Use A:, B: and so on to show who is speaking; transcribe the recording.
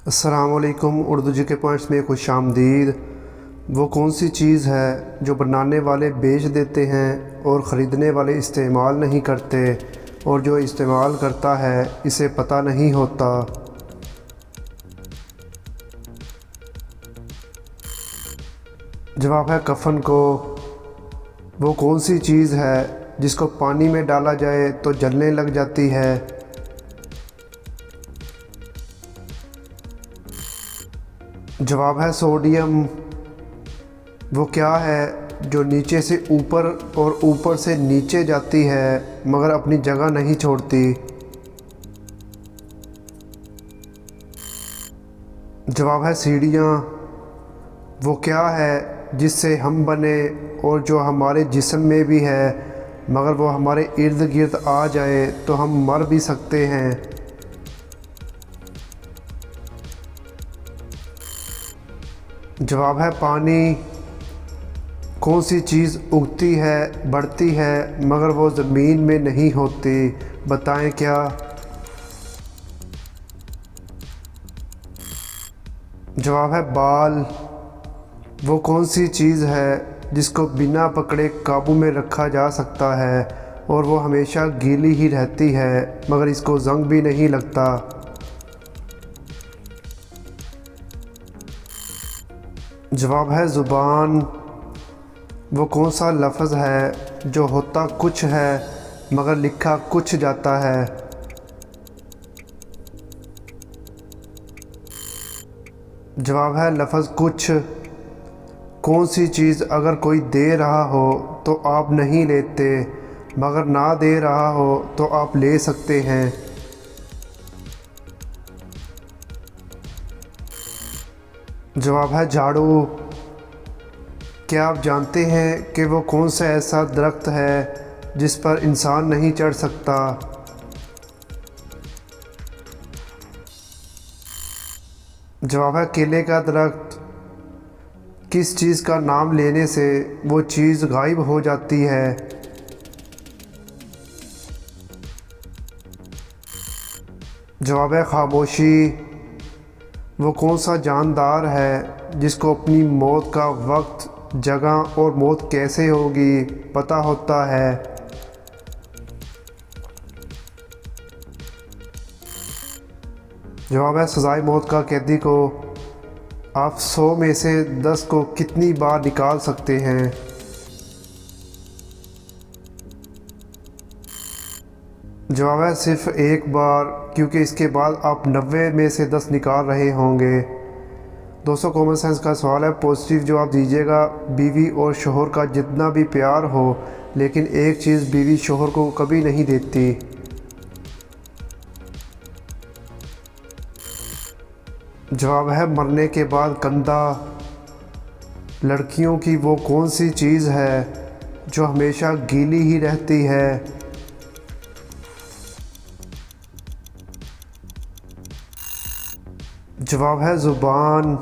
A: अस्सलामुअलैकुम। उर्दू जी के पॉइंट्स में खुश आमदीद। वो कौन सी चीज़ है जो बनाने वाले बेच देते हैं और ख़रीदने वाले इस्तेमाल नहीं करते, और जो इस्तेमाल करता है इसे पता नहीं होता। जवाब है कफ़न को। वो कौन सी चीज़ है जिसको पानी में डाला जाए तो जलने लग जाती है। जवाब है सोडियम। वो क्या है जो नीचे से ऊपर और ऊपर से नीचे जाती है मगर अपनी जगह नहीं छोड़ती। जवाब है सीढ़ियाँ। वो क्या है जिससे हम बने और जो हमारे जिस्म में भी है, मगर वो हमारे इर्द गिर्द आ जाए तो हम मर भी सकते हैं। जवाब है पानी। कौन सी चीज़ उगती है, बढ़ती है, मगर वो ज़मीन में नहीं होती, बताएं क्या। जवाब है बाल। वो कौन सी चीज़ है जिसको बिना पकड़े काबू में रखा जा सकता है और वो हमेशा गीली ही रहती है मगर इसको ज़ंग भी नहीं लगता। जवाब है ज़ुबान। वो कौन सा लफ्ज़ है जो होता कुछ है मगर लिखा कुछ जाता है। जवाब है लफ्ज़ कुछ। कौन सी चीज़ अगर कोई दे रहा हो तो आप नहीं लेते, मगर ना दे रहा हो तो आप ले सकते हैं। जवाब है झाड़ू। क्या आप जानते हैं कि वो कौन सा ऐसा दरख्त है जिस पर इंसान नहीं चढ़ सकता। जवाब है केले का दरख्त। किस चीज़ का नाम लेने से वो चीज़ गायब हो जाती है। जवाब है खामोशी। वो कौन सा जानदार है जिसको अपनी मौत का वक्त, जगह और मौत कैसे होगी पता होता है। जवाब है सज़ाए मौत का कैदी को। आप 100 में से 10 को कितनी बार निकाल सकते हैं। जवाब है सिर्फ एक बार, क्योंकि इसके बाद आप 90 में से 10 निकाल रहे होंगे। दोस्तों, कॉमन सेंस का सवाल है, पॉजिटिव जवाब दीजिएगा। बीवी और शोहर का जितना भी प्यार हो, लेकिन एक चीज़ बीवी शोहर को कभी नहीं देती। जवाब है मरने के बाद कंधा। लड़कियों की वो कौन सी चीज़ है जो हमेशा गीली ही रहती है। जवाब है ज़ुबान।